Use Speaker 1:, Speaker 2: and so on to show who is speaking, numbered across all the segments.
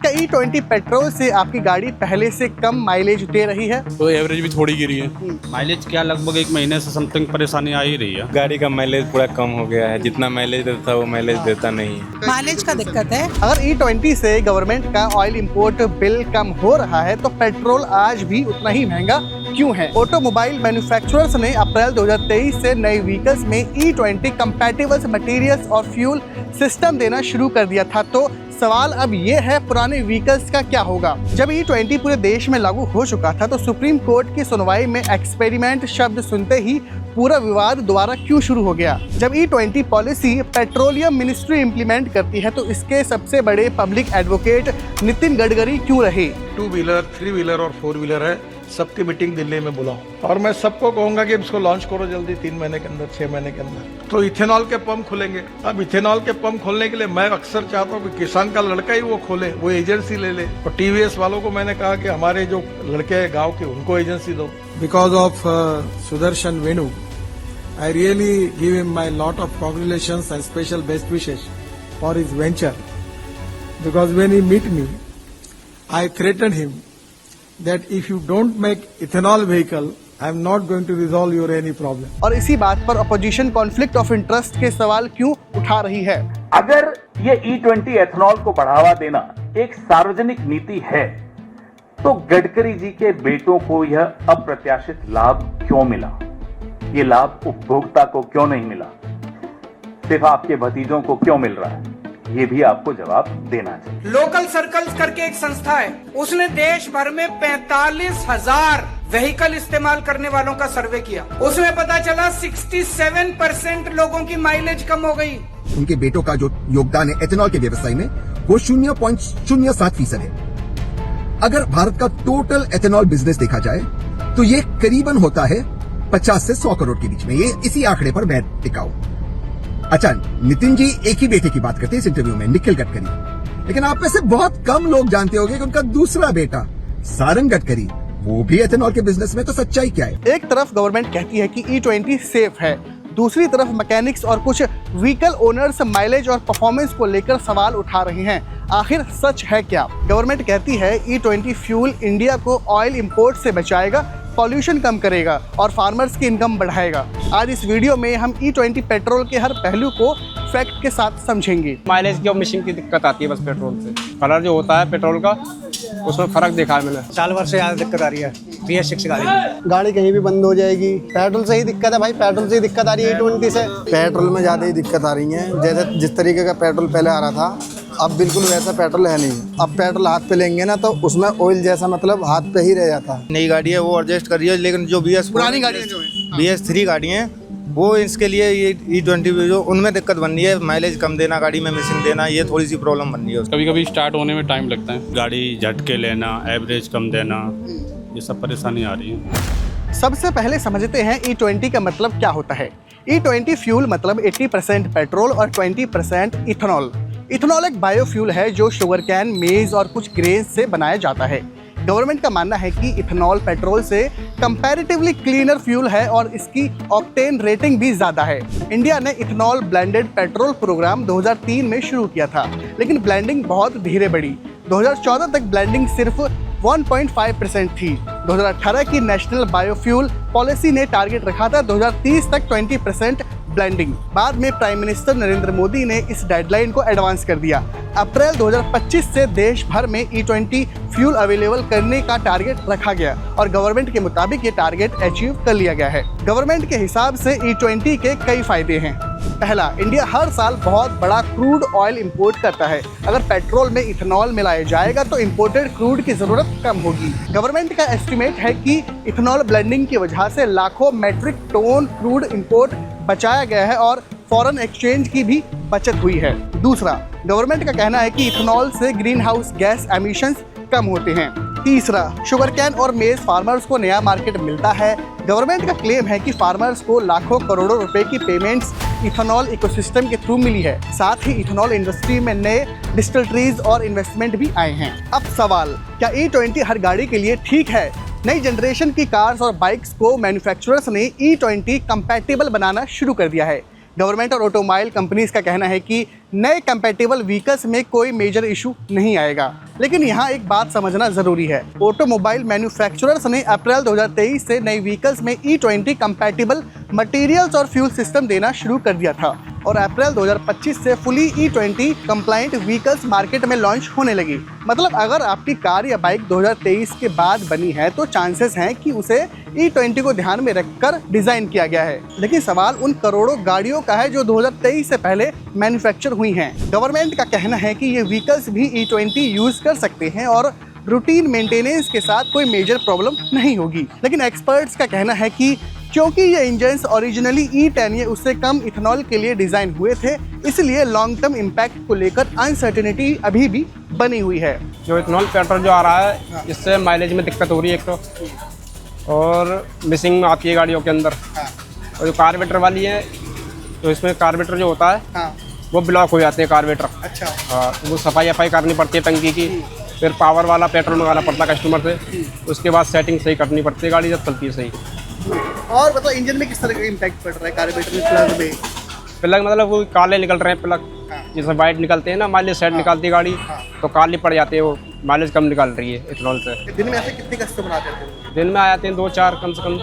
Speaker 1: क्या E20 petrol से आपकी गाड़ी पहले से कम माइलेज दे रही है?
Speaker 2: तो एवरेज भी थोड़ी गिरी है।
Speaker 3: माइलेज क्या लगभग 1 महीने से समथिंग परेशानी आ ही रही है।
Speaker 4: गाड़ी का माइलेज पूरा कम हो गया है, जितना माइलेज देता था वो माइलेज देता नहीं है।
Speaker 5: माइलेज का दिक्कत है।
Speaker 1: अगर E20 से गवर्नमेंट का ऑयल इंपोर्ट बिल कम हो रहा है तो पेट्रोल आज भी उतना ही महंगा क्यों है? ऑटोमोबाइल मैन्युफैक्चरर्स ने अप्रैल 2023 से नए व्हीकल्स में E20 कंपैटिबल मटेरियल्स और फ्यूल सिस्टम देना शुरू कर दिया था। तो सवाल अब ये है, पुराने व्हीकल्स का क्या होगा? जब E20 पूरे देश में लागू हो चुका था तो सुप्रीम कोर्ट की सुनवाई में एक्सपेरिमेंट शब्द सुनते ही पूरा विवाद दोबारा क्यों शुरू हो गया? जब E20 policy petroleum ministry implement करती है तो इसके सबसे बड़े पब्लिक एडवोकेट नितिन गडकरी क्यों रहे?
Speaker 6: 2 व्हीलर, 3 व्हीलर और 4 व्हीलर है, सबकी मीटिंग दिल्ली में बुलाओ और मैं सबको कहूंगा कि इसको लॉन्च करो जल्दी, 3 महीने के अंदर, 6 महीने के अंदर। तो इथेनॉल के पंप खुलेंगे। अब इथेनॉल के पंप खोलने के लिए मैं अक्सर चाहता हूँ कि किसान का लड़का ही वो खोले, वो एजेंसी ले ले। और TVS वालों को मैंने कहा कि हमारे जो लड़के हैं गाँव के उनको एजेंसी दो।
Speaker 7: Because of Sudarshan Venu, I really give him my lot of congratulations and special best wishes for his venture. Because when he meet me, I threatened him that if you don't make ethanol vehicle, I am not going to resolve your any problem.
Speaker 1: और इसी बात पर opposition conflict of interest के सवाल क्यों उठा रही है?
Speaker 8: अगर ये E20 एथनॉल को बढ़ावा देना एक सार्वजनिक नीति है तो गडकरी जी के बेटों को यह अप्रत्याशित लाभ क्यों मिला? ये लाभ उपभोक्ता को क्यों नहीं मिला? सिर्फ आपके भतीजों को क्यों मिल रहा है? ये भी आपको जवाब देना चाहिए।
Speaker 9: लोकल सर्कल्स करके एक संस्था है, उसने देश भर में 45,000 व्हीकल इस्तेमाल करने वालों का सर्वे किया। उसमें पता चला 67% लोगों की माइलेज कम हो गई।
Speaker 10: उनके बेटों का जो योगदान है एथेनॉल के व्यवसाय में वो 0.07% है। अगर भारत का टोटल एथेनॉल बिजनेस देखा जाए तो ये करीबन होता है 50 से 100 करोड़ के बीच में। ये इसी आंकड़े पर मैं टिका हूं। अच्छा, नितिन जी एक ही बेटे की बात करते हैं इस इंटरव्यू में, निखिल गडकरी, लेकिन आप में से बहुत कम लोग जानते होंगे कि उनका दूसरा बेटा सारंग गडकरी वो भी एथेनॉल के बिजनेस में। तो सच्चाई क्या है?
Speaker 1: एक तरफ गवर्नमेंट कहती है कि E20 सेफ है, दूसरी तरफ मैकेनिक्स और कुछ व्हीकल ओनर्स माइलेज और परफॉर्मेंस को लेकर सवाल उठा रहे हैं। आखिर सच है क्या? गवर्नमेंट कहती है E20 फ्यूल इंडिया को ऑयल इंपोर्ट से बचाएगा, पॉल्यूशन कम करेगा और फार्मर्स की इनकम बढ़ाएगा। आज इस वीडियो में हम E20 पेट्रोल के हर पहलू को फैक्ट के साथ समझेंगे।
Speaker 3: माइलेज की और मिशिंग की दिक्कत आती है बस पेट्रोल से। कलर जो होता है पेट्रोल का उसमें फर्क देखा है मैंने।
Speaker 11: साल भर से ज़्यादा दिक्कत आ रही है BS6
Speaker 12: गाड़ी कहीं भी बंद हो जाएगी। पेट्रोल से ही दिक्कत है भाई, पेट्रोल से ही दिक्कत आ रही है E20 से। पेट्रोल में ज़्यादा ही दिक्कत आ रही है। जैसे जिस तरीके का पेट्रोल पहले आ रहा था अब बिल्कुल वैसा पेट्रोल है नहीं। अब पेट्रोल हाथ पे लेंगे ना तो उसमें ऑयल जैसा मतलब हाथ पे ही रह जाता है।
Speaker 4: नई गाड़ी है वो एडजस्ट कर रही है, लेकिन जो
Speaker 1: पुरानी गाड़ियाँ जो है
Speaker 4: BS3 गाड़ी है वो इसके लिए ये E20 जो उनमें दिक्कत बन रही है। माइलेज कम देना, गाड़ी में मिसिंग देना, ये थोड़ी सी प्रॉब्लम बन रही है।
Speaker 2: कभी कभी स्टार्ट होने में टाइम लगता है, गाड़ी झटके लेना, एवरेज कम देना, ये सब परेशानी आ रही है।
Speaker 1: सबसे पहले समझते हैं E20 का मतलब क्या होता है। E20 फ्यूल मतलब 80% पेट्रोल और 20% इथेनॉल। इथेनॉल एक बायोफ्यूल है जो शुगर कैन, मेज और कुछ ग्रेन से बनाया जाता है। गवर्नमेंट का मानना है कि इथेनॉल पेट्रोल से कंपैरेटिवली क्लीनर फ्यूल है और इसकी ऑक्टेन रेटिंग भी ज़्यादा है। इंडिया ने इथेनॉल ब्लेंडेड पेट्रोल प्रोग्राम 2003 में शुरू किया था, लेकिन ब्लेंडिंग बहुत धीरे बढ़ी। 2014 तक ब्लेंडिंग सिर्फ 1.5% थी। 2018 की नेशनल बायोफ्यूल पॉलिसी ने टारगेट रखा था 2030 तक 20% ब्लेंडिंग। बाद में प्राइम मिनिस्टर नरेंद्र मोदी ने इस डेडलाइन को एडवांस कर दिया। अप्रैल 2025 से देश भर में E20 फ्यूल अवेलेबल करने का टारगेट रखा गया और गवर्नमेंट के मुताबिक ये टारगेट अचीव कर लिया गया है। गवर्नमेंट के हिसाब से E20 के कई फायदे हैं। पहला, इंडिया हर साल बहुत बड़ा क्रूड ऑयल इंपोर्ट करता है। अगर पेट्रोल में इथेनॉल मिलाया जाएगा तो इंपोर्टेड क्रूड की जरूरत कम होगी। गवर्नमेंट का एस्टिमेट है कि इथेनॉल ब्लेंडिंग की वजह से लाखों मैट्रिक टन क्रूड इंपोर्ट बचाया गया है और फॉरेन एक्सचेंज की भी बचत हुई है। दूसरा, गवर्नमेंट का कहना है कि इथेनॉल से ग्रीन हाउस गैस एमिशंस कम होते हैं। तीसरा, शुगर कैन और मेज फार्मर्स को नया मार्केट मिलता है। गवर्नमेंट का क्लेम है कि फार्मर्स को लाखों करोड़ों रुपए की पेमेंट्स इथेनॉल इकोसिस्टम के थ्रू मिली है। साथ ही इथेनॉल इंडस्ट्री में नए डिस्टिलरीज और इन्वेस्टमेंट भी आए हैं। अब सवाल, क्या E20 हर गाड़ी के लिए ठीक है? नई जनरेशन की कार्स और बाइक्स को मैन्युफैक्चरर्स ने E20 कंपैटिबल बनाना शुरू कर दिया है। गवर्नमेंट और ऑटोमोबाइल कंपनीज का कहना है कि नए कंपैटिबल व्हीकल्स में कोई मेजर इशू नहीं आएगा। लेकिन यहाँ एक बात समझना ज़रूरी है, ऑटोमोबाइल मैन्युफैक्चरर्स ने अप्रैल 2023 से नई व्हीकल्स में E20 कंपैटिबल मटेरियल्स और फ्यूल सिस्टम देना शुरू कर दिया था और अप्रैल 2025 से fully E20 compliant vehicles market में लॉन्च होने लगी। मतलब अगर आपकी कार या बाइक 2023 के बाद बनी है तो चांसेस हैं कि उसे E20 को ध्यान में रखकर डिज़ाइन किया गया है। लेकिन सवाल उन करोड़ों गाड़ियों का है जो 2023 से पहले मैन्युफैक्चर हुई हैं। गवर्नमेंट का कहना है कि ये व्हीकल्स भी E20 यूज़ कर सकते हैं और रूटीन मेंटेनेंस के साथ कोई मेजर प्रॉब्लम नहीं होगी। लेकिन एक्सपर्ट्स का कहना है कि क्योंकि ये इंजन्स ओरिजिनली E10 या उससे कम इथेनॉल के लिए डिज़ाइन हुए थे, इसलिए लॉन्ग टर्म इम्पैक्ट को लेकर अनसर्टेनिटी अभी भी बनी हुई है।
Speaker 3: जो इथेनॉल पेट्रोल जो आ रहा है, इससे माइलेज में दिक्कत हो रही है एक तो, और मिसिंग में आती है गाड़ियों के अंदर। और जो कार्बोरेटर वाली है, तो इसमें कार्बोरेटर जो होता है वो ब्लॉक हो जाते हैं कार्बोरेटर।
Speaker 1: अच्छा।
Speaker 3: हाँ, वो सफाई करनी पड़ती है टंकी की, फिर पावर वाला पेट्रोल मंगाना पड़ता है कस्टमर से, उसके बाद सेटिंग सही करनी पड़ती है गाड़ी जब चलती है सही।
Speaker 1: और मतलब इंजन में किस तरह का इम्पैक्ट पड़ रहा है कार्बोरेटर में, प्लग में?
Speaker 3: प्लग मतलब वो काले निकल रहे हैं प्लग, जैसे वाइट निकलते हैं ना, माइलेज सेट निकालती है गाड़ी, तो काली पड़ जाती है, वो माइलेज कम निकाल रही है इथेनॉल से।
Speaker 1: दिन में ऐसे कितने कस्टमर आते हैं?
Speaker 3: दिन में आ जाते हैं 2-4, कम से कम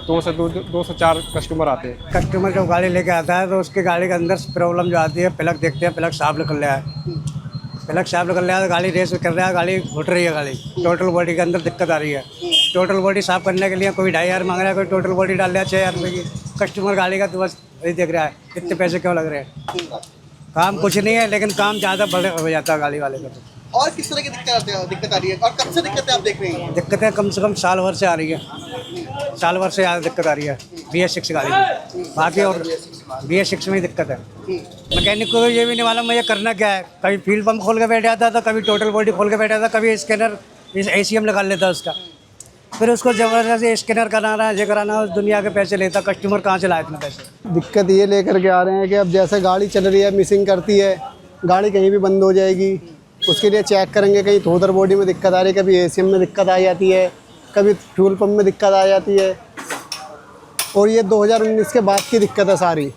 Speaker 3: 2 से 4 कस्टमर आते हैं।
Speaker 11: कस्टमर जब गाड़ी लेके आता है तो उसके गाड़ी के अंदर प्रॉब्लम जो आती है, प्लग देखते हैं, प्लग साफ निकल रहा है, प्लग साफ निकल रहा है, गाड़ी रेस कर रहा है, गाड़ी घुट रही है, गाड़ी टोटल बॉडी के अंदर दिक्कत आ रही है। टोटल बॉडी साफ करने के लिए कोई 2,500 मांग रहा है, कोई टोटल बॉडी डाल रहा है 6,000 रुपये की। कस्टमर गाड़ी का तो बस वही देख रहा है इतने पैसे क्यों लग रहे हैं। काम कुछ नहीं है, लेकिन काम ज़्यादा बड़े हो जाता है गाड़ी वाले का। तो
Speaker 1: और किस तरह की दिक्कत आ रही है और कब से दिक्कतें आप देख रहे हैं?
Speaker 11: दिक्कतें कम से कम साल भर से आ रही है, साल भर से ज़्यादा दिक्कत आ रही है BS6 गाड़ी में। बाकी और BS6 में ही दिक्कत है। मैकेनिक को ये भी नहीं मालूम ये करना क्या है, कभी फ्यूल पंप खोल के बैठ जाता था, कभी टोटल बॉडी खोल के बैठा था, कभी स्कैनर ACM लगा लेता उसका, फिर उसको ज़बरदस्ती स्कैनर कराना, ये कराना, उस दुनिया के पैसे लेता। कस्टमर कहाँ से लाए इतने पैसे?
Speaker 12: दिक्कत ये लेकर के आ रहे हैं कि अब जैसे गाड़ी चल रही है, मिसिंग करती है, गाड़ी कहीं भी बंद हो जाएगी, उसके लिए चेक करेंगे, कहीं थोदर बॉडी में दिक्कत आ रही है, कभी ACM में दिक्कत आ जाती है, कभी फ्यूल पंप में दिक्कत आ जाती है। और ये 2019 के बाद की दिक्कत है सारी,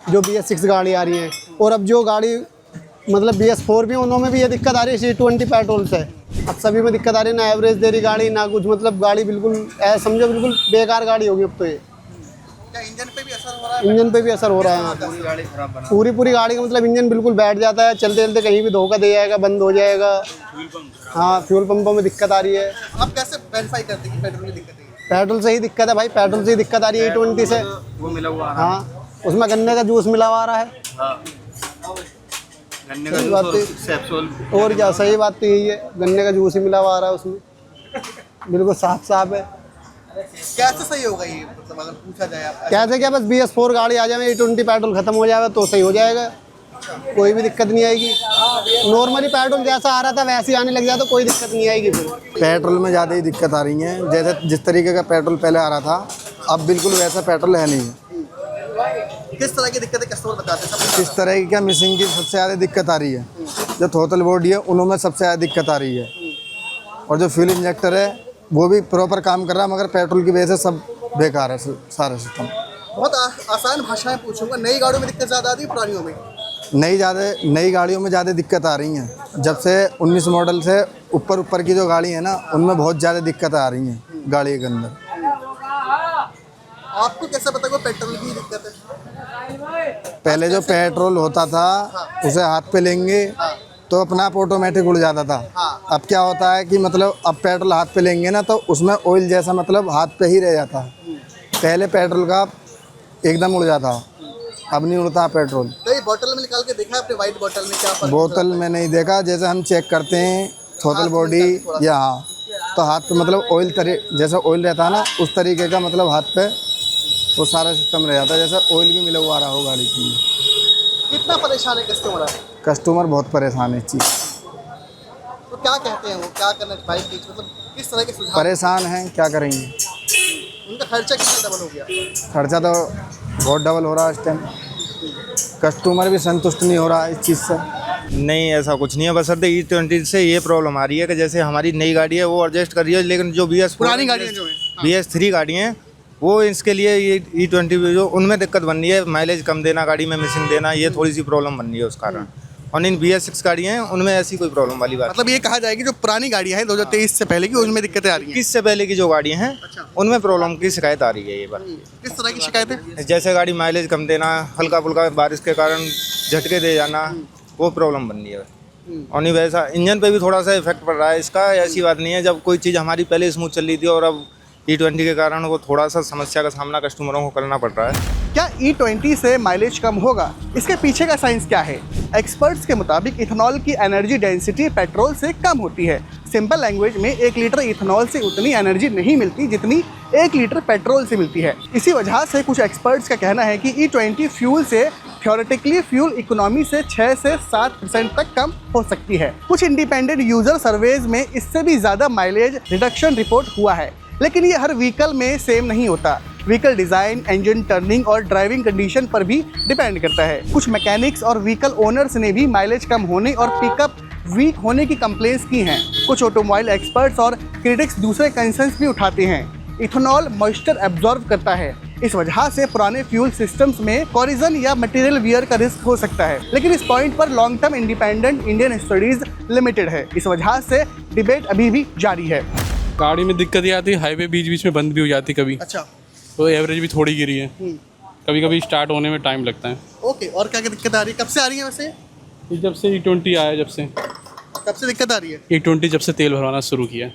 Speaker 12: जो BS6 गाड़ी आ रही है। और अब जो गाड़ी मतलब BS4 भी, उनमें भी ये दिक्कत आ रही है E20 पेट्रोल से। अब सभी में दिक्कत आ रही है, ना एवरेज दे रही गाड़ी, ना कुछ, मतलब गाड़ी बिल्कुल समझो बिल्कुल बेकार गाड़ी होगी अब तो ये।
Speaker 1: क्या इंजन पे भी असर हो रहा है?
Speaker 12: इंजन पे भी असर हो रहा है, पूरी गाड़ी का मतलब इंजन बिल्कुल बैठ जाता है, चलते चलते कहीं भी धोखा दे जाएगा, बंद हो जाएगा। हाँ, फ्यूल पंपों में दिक्कत आ रही है।
Speaker 1: आप कैसे वेरीफाई करते हैं कि पेट्रोल में दिक्कत है?
Speaker 12: पेट्रोल से ही दिक्कत है भाई, पेट्रोल से ही दिक्कत आ रही है E20 से।
Speaker 4: वो मिला हुआ।
Speaker 12: हाँ, उसमें गन्ने का जूस मिला हुआ आ रहा है।
Speaker 4: गन्ने
Speaker 12: सही बात है, और क्या, सही बात तो यही है, गन्ने का जूस ही मिला हुआ आ रहा है उसमें, बिल्कुल साफ है।
Speaker 1: कैसे सही होगा ये, मतलब अगर पूछा जाए आप?
Speaker 12: कैसे क्या, बस BS4 गाड़ी आ जाए, E20 पेट्रोल खत्म हो जाएगा तो सही हो जाएगा, कोई भी दिक्कत नहीं आएगी। नॉर्मली पेट्रोल जैसा आ रहा था वैसे ही आने लग जाए तो कोई दिक्कत नहीं आएगी। फिर पेट्रोल में ज़्यादा ही दिक्कत आ रही है, जैसे जिस तरीके का पेट्रोल पहले आ रहा था, अब बिल्कुल वैसा पेट्रोल है नहीं।
Speaker 1: किस तरह की दिक्कतें कस्टमर बताते हैं?
Speaker 12: किस तरह की क्या, मिसिंग की सबसे ज़्यादा दिक्कत आ रही है, जो थ्रोटल बॉडी है उनमें सबसे ज़्यादा दिक्कत आ रही है, और जो फ्यूल इंजेक्टर है वो भी प्रॉपर काम कर रहा है, मगर पेट्रोल की वजह से सब बेकार है सारा सिस्टम।
Speaker 1: बहुत आसान भाषा में पूछूंगा, नई गाड़ियों में दिक्कत ज़्यादा आती है पुरानियों में?
Speaker 12: नई गाड़ियों में ज़्यादा दिक्कत आ रही हैं। जब से 19 मॉडल से ऊपर की जो गाड़ी है ना, उनमें बहुत ज़्यादा दिक्कत आ रही हैं गाड़ी के अंदर।
Speaker 1: आपको कैसे पता कि पेट्रोल की दिक्कत है?
Speaker 12: पहले जो पेट्रोल होता था उसे हाथ पे लेंगे तो अपना आप ऑटोमेटिक उड़ जाता था। अब क्या होता है कि मतलब अब पेट्रोल हाथ पे लेंगे ना तो उसमें ऑयल जैसा मतलब हाथ पे ही रह जाता है। पहले पेट्रोल का एकदम उड़ जाता, अब नहीं उड़ता पेट्रोल।
Speaker 1: तो ये बोतल में निकाल के देखा है आपने, वाइट बोतल में क्या फर्क?
Speaker 12: बोतल में नहीं देखा, जैसे हम चेक करते हैं थ्रोटल बॉडी या हाँ, तो हाथ पे मतलब ऑयल जैसा ऑयल रहता है ना, उस तरीके का मतलब हाथ पे वो सारा सिस्टम रह जाता है, जैसे ऑयल भी मिला हुआ आ रहा हो गाड़ी की।
Speaker 1: कितना परेशान है कस्टमर?
Speaker 12: कस्टमर बहुत परेशान है इस चीज़।
Speaker 1: तो क्या कहते हैं वो, क्या करना है बाइक की, मतलब किस तरह के सुझाव?
Speaker 12: परेशान हैं, क्या करेंगे।
Speaker 1: उनका खर्चा कितना डबल हो गया?
Speaker 12: खर्चा तो बहुत डबल हो रहा है इस टाइम, कस्टमर भी संतुष्ट नहीं हो रहा है इस चीज़ से।
Speaker 4: नहीं, ऐसा कुछ नहीं है, बस E20 से ये प्रॉब्लम आ रही है कि जैसे हमारी नई गाड़ी है वो एडजस्ट कर रही है, लेकिन जो
Speaker 1: पुरानी गाड़ियाँ जो हैं,
Speaker 4: BS3 गाड़ी हैं वो इसके लिए ये E20 जो उनमें दिक्कत बन रही है, माइलेज कम देना, गाड़ी में मिसिंग देना, ये थोड़ी सी प्रॉब्लम बन रही है उस कारण। और इन BS6 गाड़ियाँ हैं उनमें ऐसी कोई प्रॉब्लम वाली बात
Speaker 1: मतलब ये कहा जाएगी जो पुरानी गाड़ियाँ हैं 2023 से पहले की उनमें दिक्कतें आ रही हैं।
Speaker 4: 21 से पहले की जो गाड़ियाँ हैं उनमें प्रॉब्लम की शिकायत आ रही है ये बात।
Speaker 1: किस तरह की शिकायतें?
Speaker 4: जैसे गाड़ी माइलेज कम देना, हल्का फुल्का बारिश के कारण झटके दे जाना, वो प्रॉब्लम बन रही है। और नहीं वैसा इंजन पे भी थोड़ा सा इफेक्ट पड़ रहा है इसका, ऐसी बात नहीं है। जब कोई चीज़ हमारी पहले स्मूथ चल रही थी और अब E20 के कारण वो थोड़ा सा समस्या का सामना कस्टमरों को करना पड़ रहा है।
Speaker 1: क्या E20 से माइलेज कम होगा? इसके पीछे का साइंस क्या है? एक्सपर्ट्स के मुताबिक इथेनॉल की एनर्जी डेंसिटी पेट्रोल से कम होती है। सिंपल लैंग्वेज में 1 लीटर इथेनॉल से उतनी एनर्जी नहीं मिलती जितनी 1 लीटर पेट्रोल से मिलती है। इसी वजह से कुछ एक्सपर्ट्स का कहना है कि E20 फ्यूल से थ्योरेटिकली फ्यूल इकोनॉमी से 6 से 7% तक कम हो सकती है। कुछ इंडिपेंडेंट यूजर सर्वेज में इससे भी ज़्यादा माइलेज रिडक्शन रिपोर्ट हुआ है, लेकिन ये हर व्हीकल में सेम नहीं होता। व्हीकल डिज़ाइन, इंजन टर्निंग और ड्राइविंग कंडीशन पर भी डिपेंड करता है। कुछ मैकेनिक्स और व्हीकल ओनर्स ने भी माइलेज कम होने और पिकअप वीक होने की कंप्लेंट्स की हैं। कुछ ऑटोमोबाइल एक्सपर्ट्स और क्रिटिक्स दूसरे कंसर्न्स भी उठाते हैं। इथेनॉल मॉइस्चर एब्जॉर्ब करता है, इस वजह से पुराने फ्यूल सिस्टम्स में कोरिजन या मटेरियल वियर का रिस्क हो सकता है। लेकिन इस पॉइंट पर long term independent Indian studies limited है। इस वजह से डिबेट अभी भी जारी है।
Speaker 5: गाड़ी में दिक्कत ये आती है, हाईवे बीच बीच में बंद भी हो जाती कभी।
Speaker 1: अच्छा,
Speaker 5: तो एवरेज भी थोड़ी गिरी है, कभी कभी स्टार्ट होने में टाइम लगता है।
Speaker 1: ओके, और क्या क्या दिक्कत आ रही है? कब से आ रही है वैसे?
Speaker 5: जब से E20 आया, जब से
Speaker 1: कब से दिक्कत आ रही है?
Speaker 5: E20 जब से तेल भरवाना शुरू किया।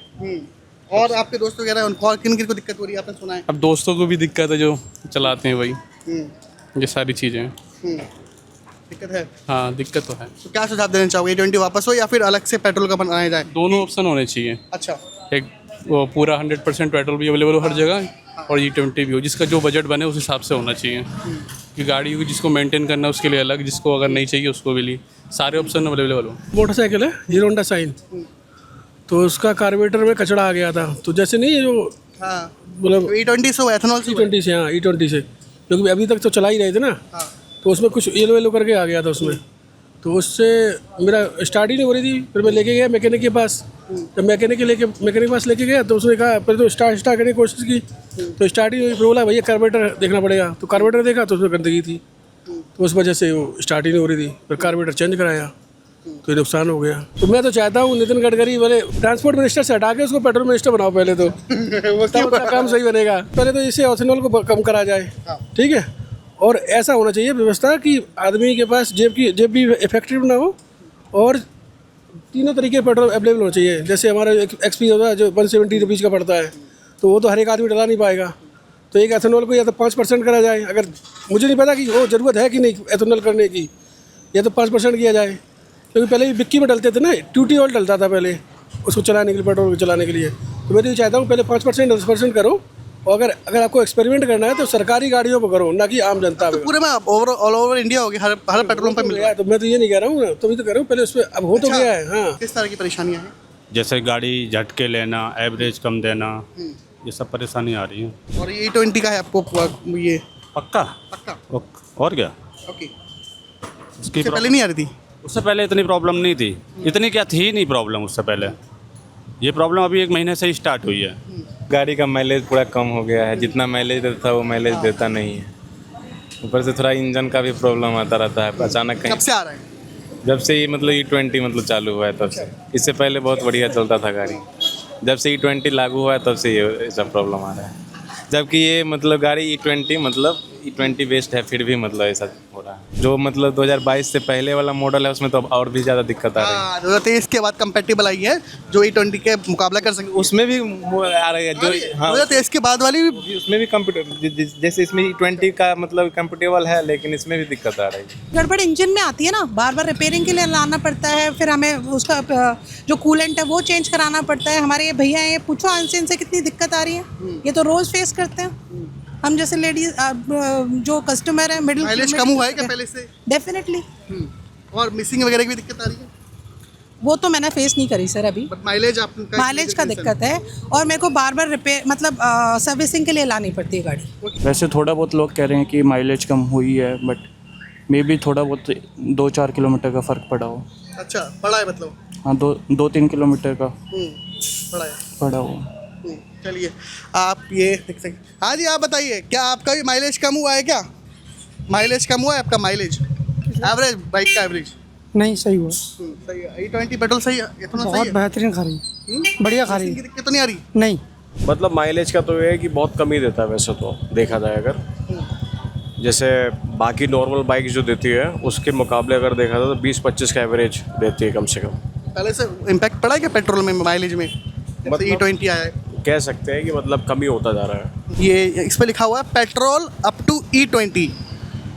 Speaker 1: और आपके दोस्त वगैरह उनको और किन किन को दिक्कत हो रही है आपने सुना है?
Speaker 5: अब दोस्तों को भी दिक्कत है जो चलाते हैं, वही ये सारी चीज़ें हैं।
Speaker 1: दिक्कत है?
Speaker 5: हाँ, दिक्कत तो है।
Speaker 1: तो क्या सुझाव देना चाहोगे? E20 वापस हो या फिर अलग से पेट्रोल का बनाया जाए?
Speaker 5: दोनों ऑप्शन होने चाहिए।
Speaker 1: अच्छा,
Speaker 5: एक वो पूरा 100% पेट्रोल भी अवेलेबल हो हर जगह, और E20 भी हो, जिसका जो बजट बने उस हिसाब से होना चाहिए। कि गाड़ी को जिसको मेंटेन करना है उसके लिए अलग, जिसको अगर नहीं चाहिए उसको भी लिए, सारे ऑप्शन अवेलेबल हो।
Speaker 13: मोटरसाइकिल है हीरो होंडा शाइन, तो उसका कार्बोरेटर में कचरा आ गया था। तो जैसे नहीं जो मतलब
Speaker 1: E20 से एथेनॉल से
Speaker 13: E20 से, हाँ E20 से, क्योंकि अभी तक तो चला ही रहे थे ना, तो उसमें कुछ येलो येलो करके आ गया था उसमें। तो उससे मेरा स्टार्ट ही नहीं हो रही थी। फिर मैं लेके गया मैकेनिक के पास। जब मैकेनिक के पास लेके गया तो उसने कहा पहले तो स्टार्ट करने की कोशिश की, तो स्टार्ट ही नहीं। बोला भैया कार्बोरेटर देखना पड़ेगा। तो कार्बोरेटर देखा तो उसमें गंदगी थी, तो उस वजह से वो स्टार्ट ही नहीं हो रही थी। फिर कार्बोरेटर चेंज कराया तो ये नुकसान हो गया। तो मैं तो चाहता हूँ नितिन गडकरी वाले ट्रांसपोर्ट मिनिस्टर से हटा के उसको पेट्रोल मिनिस्टर बनाओ पहले तो, तब उसका काम सही बनेगा। पहले तो इसे एथेनॉल को कम करा जाए, ठीक है। और ऐसा होना चाहिए व्यवस्था कि आदमी के पास जेब भी इफेक्टिव ना हो, और तीनों तरीके पेट्रोल अवेलेबल होना चाहिए। जैसे हमारा XP होता है जो 170 रुपीज़ का पड़ता है, तो वो तो हर एक आदमी डला नहीं पाएगा। तो एक एथेनॉल को या तो 5% करा जाए, अगर मुझे नहीं पता कि वो ज़रूरत है कि नहीं एथेनॉल करने की, या तो 5% किया जाए। क्योंकि पहले भी बिक्की में डलते थे ना, ट्यूटी ऑयल डलता था पहले उसको चलाने के लिए, पेट्रोल को चलाने के लिए। तो मैं तो ये चाहता हूँ पहले 5% 10% करो, और अगर आपको एक्सपेरिमेंट करना है तो सरकारी गाड़ियों पर करो, ना कि आम जनता पे।
Speaker 1: पूरे में ऑल ओवर इंडिया हो गया, हर पेट्रोल पंप पे मिल रहा है।
Speaker 13: तो मैं तो ये नहीं कह रहा हूँ, तभी तो कह रहा हूँ पहले उस पर अब हो तो गया है। हाँ,
Speaker 1: किस तरह की परेशानियाँ हैं?
Speaker 2: जैसे गाड़ी झटके लेना, एवरेज कम देना, ये सब परेशानी आ रही है।
Speaker 1: और ये E20 का है आपको ये
Speaker 2: पक्का और क्या?
Speaker 1: ओके,
Speaker 2: उसकी
Speaker 1: पहले नहीं आ रही थी?
Speaker 2: उससे पहले इतनी प्रॉब्लम नहीं थी, इतनी क्या थी नहीं प्रॉब्लम उससे पहले। ये प्रॉब्लम अभी 1 महीने से ही स्टार्ट हुई है।
Speaker 14: गाड़ी का माइलेज पूरा कम हो गया है, जितना माइलेज देता था वो माइलेज देता नहीं है। ऊपर से थोड़ा इंजन का भी प्रॉब्लम आता रहता है अचानक कहीं।
Speaker 1: कब से आ रहा है?
Speaker 14: जब से ये मतलब E20 मतलब चालू हुआ है तब से। इससे पहले बहुत बढ़िया चलता था गाड़ी, जब से E20 लागू हुआ है तब से ये सब प्रॉब्लम आ रहा है। जबकि ये मतलब गाड़ी E20 मतलब E20 बेस्ट है, फिर भी मतलब ऐसा हो रहा है। जो मतलब 2022 से पहले वाला मॉडल है उसमें तो और भी ज़्यादा दिक्कत आ रही है।
Speaker 1: 2023 के बाद कंपैटिबल आई है जो E20 के मुकाबला कर सके,
Speaker 14: उसमें भी आ रही है जो
Speaker 1: 2023 के बाद वाली
Speaker 14: उसमें भी कंप्यूटर, जैसे इसमें E20 का मतलब कंफर्टेबल है, लेकिन इसमें भी दिक्कत आ रही है।
Speaker 15: गड़बड़ इंजन में आती है ना, बार बार रिपेयरिंग के लिए लाना पड़ता है, फिर हमें उसका जो कूलेंट है वो चेंज कराना पड़ता है। हमारे ये भैया हैं, पूछो आंसिन से कितनी दिक्कत आ रही है, ये तो रोज़ फेस करते हैं। हम जैसे लेडीज जो कस्टमर है मिडिल,
Speaker 1: माइलेज कम हुआ है क्या पहले से?
Speaker 15: डेफिनेटली।
Speaker 1: और मिसिंग वगैरह की भी दिक्कत आ रही है?
Speaker 15: वो तो मैंने फेस नहीं करी सर अभी।
Speaker 1: माइलेज
Speaker 15: का दिक्कत है, और मेरे को बार बार रिपेयर मतलब सर्विसिंग के लिए लानी पड़ती है गाड़ी।
Speaker 16: वैसे थोड़ा बहुत लोग कह रहे हैं कि माइलेज कम हुई है, बट मे बी थोड़ा बहुत 2-4 किलोमीटर का फ़र्क पड़ा हो।
Speaker 1: अच्छा, पड़ा है मतलब?
Speaker 16: हाँ, 2-3 किलोमीटर का
Speaker 1: पड़ा है।
Speaker 16: पड़ा हो।
Speaker 1: चलिए आप ये देख सकते। हाँ जी, आप बताइए, क्या आपका भी माइलेज कम हुआ है? क्या माइलेज कम हुआ है आपका? माइलेज एवरेज, बाइक का एवरेज
Speaker 11: नहीं सही हुआ,
Speaker 1: सही है। E20 पेट्रोल सही है, इतना सही
Speaker 11: बहुत
Speaker 1: है,
Speaker 11: बेहतरीन खा रही, बढ़िया खा रही,
Speaker 1: दिक्कत तो नहीं आ रही?
Speaker 11: नहीं।
Speaker 17: मतलब माइलेज का तो ये है कि बहुत कम ही देता है वैसे तो देखा जाए अगर, जैसे बाकी नॉर्मल बाइक जो देती है उसके मुकाबले अगर देखा जाए तो 20-25 का एवरेज देती है कम से कम।
Speaker 1: पहले से इम्पैक्ट पड़ा है क्या पेट्रोल में, माइलेज में? मतलब E20 आया है,
Speaker 17: कह सकते हैं कि मतलब कम ही होता जा रहा है।
Speaker 1: ये इस पर लिखा हुआ है पेट्रोल अप टू E20।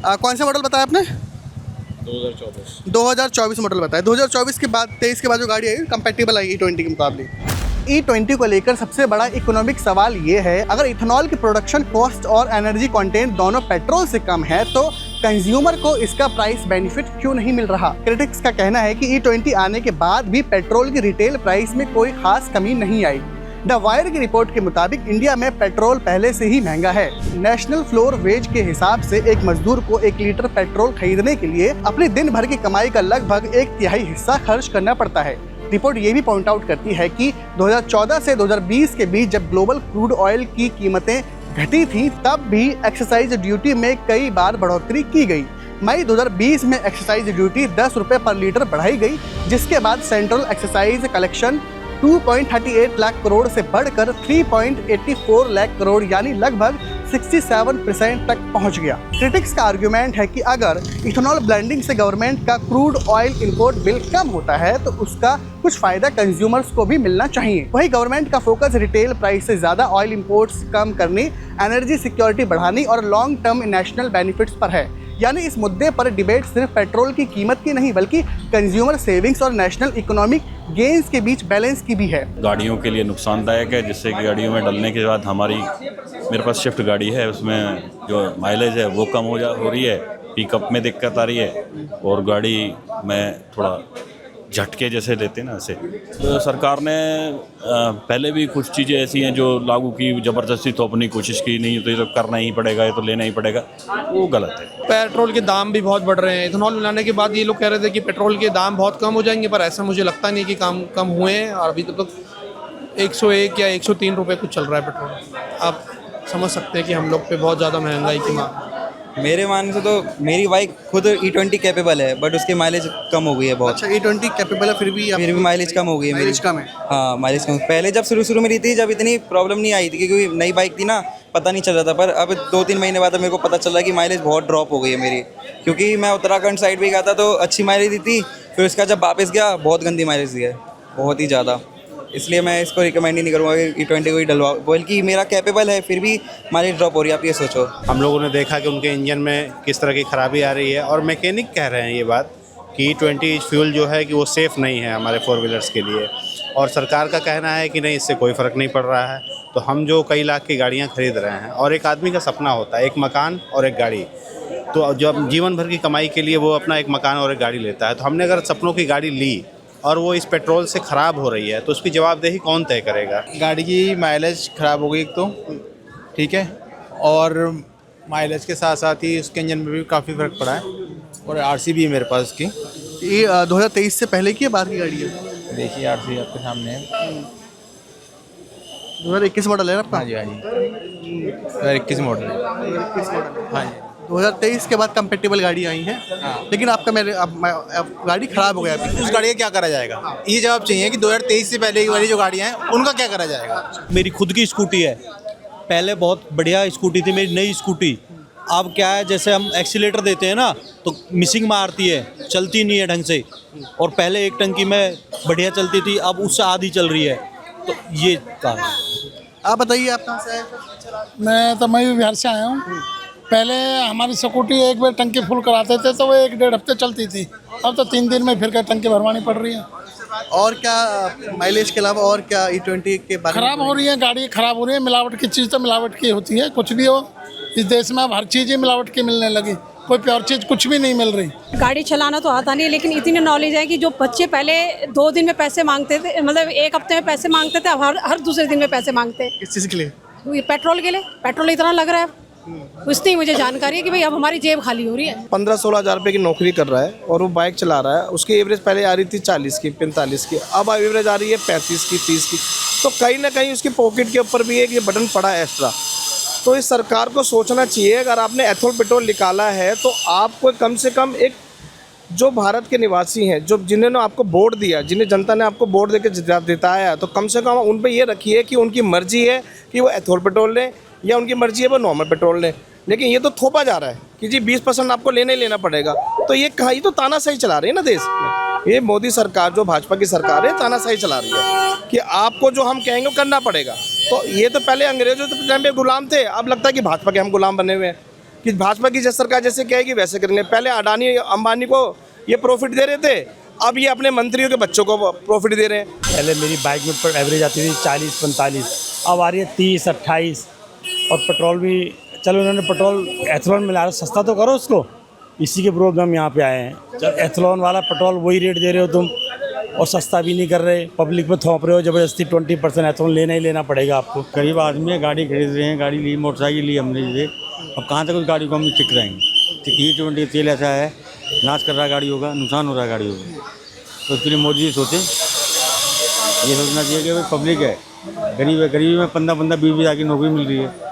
Speaker 1: कौन सा मॉडल बताया आपने? 2024 मॉडल बताया। 2024 के बाद 23 के बाद जो गाड़ी आई कंपैटिबल आई E20 के मुकाबले। E20 को लेकर सबसे बड़ा इकोनॉमिक सवाल ये है, अगर इथेनॉल की प्रोडक्शन कॉस्ट और एनर्जी कंटेंट दोनों पेट्रोल से कम है तो कंज्यूमर को इसका प्राइस बेनिफिट क्यों नहीं मिल रहा? क्रिटिक्स का कहना है कि E20 आने के बाद भी पेट्रोल की रिटेल प्राइस में कोई खास कमी नहीं आई। द वायर की रिपोर्ट के मुताबिक इंडिया में पेट्रोल पहले से ही महंगा है। नेशनल फ्लोर वेज के हिसाब से एक मजदूर को 1 लीटर पेट्रोल खरीदने के लिए अपने दिन भर की कमाई का लगभग 1/3 हिस्सा खर्च करना पड़ता है। रिपोर्ट ये भी पॉइंट आउट करती है कि 2014 से 2020 के बीच जब ग्लोबल क्रूड ऑयल की कीमतें घटी थी तब भी एक्साइज ड्यूटी में कई बार बढ़ोतरी की गई। मई 2020 में एक्साइज ड्यूटी 10 रुपये पर लीटर बढ़ाई गई, जिसके बाद central excise collection 2.38 lakh crore से बढ़कर 3.84 लाख करोड़ यानी लगभग 67% तक पहुंच गया। क्रिटिक्स का आर्गुमेंट है कि अगर इथेनॉल ब्लेंडिंग से गवर्नमेंट का क्रूड ऑयल इंपोर्ट बिल कम होता है तो उसका कुछ फायदा कंज्यूमर्स को भी मिलना चाहिए। वहीं गवर्नमेंट का फोकस रिटेल प्राइस से ज़्यादा ऑयल इंपोर्ट्स कम करने, एनर्जी सिक्योरिटी बढ़ाने और लॉन्ग टर्म नेशनल बेनिफिट्स पर है। यानी इस मुद्दे पर डिबेट सिर्फ पेट्रोल की कीमत की नहीं बल्कि कंज्यूमर सेविंग्स और नेशनल इकोनॉमिक गेन्स के बीच बैलेंस की भी है।
Speaker 18: गाड़ियों के लिए नुकसानदायक है, जिससे कि गाड़ियों में डलने के बाद मेरे पास शिफ्ट गाड़ी है, उसमें जो माइलेज है वो कम हो रही है, पिकअप में दिक्कत आ रही है और गाड़ी में थोड़ा झटके जैसे देते हैं ना ऐसे। तो सरकार ने पहले भी कुछ चीज़ें ऐसी हैं जो लागू की, ज़बरदस्ती थोपने की कोशिश की, नहीं तो ये तो करना ही पड़ेगा, ये तो लेना ही पड़ेगा, वो गलत है।
Speaker 3: पेट्रोल के दाम भी बहुत बढ़ रहे हैं। इथेनॉल मिलाने के बाद ये लोग कह रहे थे कि पेट्रोल के दाम बहुत कम हो जाएंगे, पर ऐसा मुझे लगता नहीं कि कम हुए हैं और अभी तक 101 या 103 रुपये कुछ चल रहा है पेट्रोल। आप समझ सकते हैं कि हम लोग पे बहुत ज़्यादा महंगाई की मांग।
Speaker 19: मेरे मानने से तो मेरी बाइक खुद E20 कैपेबल है, बट उसकी माइलेज कम हो गई है बहुत।
Speaker 1: अच्छा, E20 कैपेबल है फिर भी
Speaker 19: माइलेज कम हो गई है।
Speaker 1: माइलेज कम है?
Speaker 19: हाँ, माइलेज कम। पहले जब शुरू में रही थी, जब इतनी प्रॉब्लम नहीं आई थी क्योंकि नई बाइक थी ना, पता नहीं चल रहा था, पर अब 2-3 महीने बाद मेरे को पता चला कि माइलेज बहुत ड्रॉप हो गई है मेरी। क्योंकि मैं उत्तराखंड साइड भी गया था तो अच्छी माइलेज दी थी, फिर उसका जब वापस गया बहुत गंदी माइलेज दिया है, बहुत ही ज़्यादा। इसलिए मैं इसको रिकमेंड ही नहीं करूँगा कि E20 को ही डलवाओ, बल्कि मेरा कैपेबल है फिर भी माइलेज ड्रॉप हो रही है। आप ये सोचो,
Speaker 20: हम लोगों ने देखा कि उनके इंजन में किस तरह की खराबी आ रही है और मैकेनिक कह रहे हैं ये बात कि E20 फ्यूल जो है कि वो सेफ़ नहीं है हमारे 4 व्हीलर्स के लिए, और सरकार का कहना है कि नहीं, इससे कोई फ़र्क नहीं पड़ रहा है। तो हम जो कई लाख की गाड़ियाँ खरीद रहे हैं, और एक आदमी का सपना होता है एक मकान और एक गाड़ी, तो जब जीवन भर की कमाई के लिए वो अपना एक मकान और एक गाड़ी लेता है, तो हमने अगर सपनों की गाड़ी ली और वो इस पेट्रोल से ख़राब हो रही है तो उसकी जवाबदेही कौन तय करेगा?
Speaker 4: गाड़ी की माइलेज ख़राब हो गई एक तो, ठीक है, और माइलेज के साथ साथ ही उसके इंजन में भी काफ़ी फ़र्क पड़ा है, और RC भी है मेरे पास उसकी।
Speaker 1: ये 2023 से पहले की बाद की गाड़ी है?
Speaker 4: देखिए RC आपके सामने है,
Speaker 1: 2021 मॉडल है आपका?
Speaker 4: हाँ जी, हाँ जी, 2021 मॉडल है। हाँ जी,
Speaker 1: 2023 के बाद कंपेटेबल गाड़ी आई हैं, लेकिन आपका गाड़ी खराब हो गया अभी,
Speaker 4: उस गाड़ी का क्या करा जाएगा? ये जवाब चाहिए कि 2023 से पहले वाली जो गाड़ियाँ हैं उनका क्या करा जाएगा?
Speaker 21: मेरी खुद की स्कूटी है, पहले बहुत बढ़िया स्कूटी थी मेरी नई स्कूटी। अब क्या है, जैसे हम एक्सीलेटर देते हैं ना तो मिसिंग मारती है, चलती नहीं है ढंग से, और पहले 1 टंकी में बढ़िया चलती थी, अब उससे आधी चल रही है, तो ये कारण है।
Speaker 1: आप बताइए, आप कहाँ से आए?
Speaker 22: मैं भी बिहार से आया हूँ। पहले हमारी स्कूटी एक बार टंकी फुल कराते थे तो वो 1-1.5 हफ्ते चलती थी, अब तो 3 दिन में फिर क्या टंकी भरवानी पड़ रही है।
Speaker 1: और क्या माइलेज के अलावा और क्या E20 के बारे में?
Speaker 22: खराब हो रही है गाड़ी, खराब हो रही है। मिलावट की चीज़ तो मिलावट की होती है, कुछ भी हो। इस देश में अब हर चीज़ ही मिलावट की मिलने लगी, कोई प्योर चीज़ कुछ भी नहीं मिल रही।
Speaker 23: गाड़ी चलाना तो आता नहीं, लेकिन इतनी नॉलेज है कि जो बच्चे पहले 2 दिन में पैसे मांगते थे, मतलब 1 हफ्ते में पैसे मांगते थे, अब हर दूसरे दिन में पैसे मांगते हैं।
Speaker 1: किस चीज़ के लिए?
Speaker 23: पेट्रोल के लिए। पेट्रोल इतना लग रहा है, उसकी मुझे जानकारी है कि भाई अब हमारी जेब खाली हो रही है।
Speaker 24: 15-16 हज़ार रुपये की नौकरी कर रहा है और वो बाइक चला रहा है, उसकी एवरेज पहले आ रही थी 40 की, 45 की, अब एवरेज आ रही है 35 की, 30 की। तो कहीं ना कहीं उसकी पॉकेट के ऊपर भी एक ये बटन पड़ा है एक्स्ट्रा। तो इस सरकार को सोचना चाहिए, अगर आपने एथोल पेट्रोल निकाला है तो आपको कम से कम एक जो भारत के निवासी हैं, जो जिन्होंने आपको वोट दिया, जिन्हें जनता ने आपको वोट देकर जिताया, तो कम से कम उन पे ये रखिए कि उनकी मर्जी है कि वो एथोल पेट्रोल लें या उनकी मर्जी है वो नॉर्मल पेट्रोल लें। लेकिन ये तो थोपा जा रहा है कि जी 20% आपको लेना ही लेना पड़ेगा। तो ये कहीं तो तानाशाही चला रही है ना देश में। ये मोदी सरकार जो भाजपा की सरकार है तानाशाही चला रही है कि आपको जो हम कहेंगे वो करना पड़ेगा। तो ये तो पहले अंग्रेजों के टाइम पे गुलाम थे, अब लगता है कि भाजपा के हम गुलाम बने हुए हैं कि भाजपा की सरकार जैसे कहेगी वैसे करेंगे। पहले अडानी अंबानी को ये प्रॉफिट दे रहे थे, अब ये अपने मंत्रियों के बच्चों को प्रॉफिट दे रहे हैं।
Speaker 6: पहले मेरी बाइक में पर एवरेज आती थी 40-45, अब आ रही है 30-28। और पेट्रोल भी चलो उन्होंने पेट्रोल एथेनॉल मिला रहा, सस्ता तो करो उसको, इसी के विरोध में हम यहाँ पे आए हैं। जब एथेनॉल वाला पेट्रोल वही रेट दे रहे हो तुम और सस्ता भी नहीं कर रहे, पब्लिक पे थोप रहे हो ज़बरदस्ती। 20% एथेनॉल लेना ही लेना पड़ेगा आपको। गरीब आदमी है, गाड़ी खरीद रहे हैं, गाड़ी ली, मोटरसाइकिल ली हमने जैसे, अब कहाँ तक उस गाड़ी को हम टिक रहेंगे। तो E20 तेल ऐसा है, नाश कर रहा है गाड़ियों का, नुकसान हो रहा है गाड़ियों का। तो उसके लिए मोदी जी सोचें, ये सोचना चाहिए कि भाई पब्लिक है, गरीब है, गरीबी में 15-20 जाके नौकरी मिल रही है,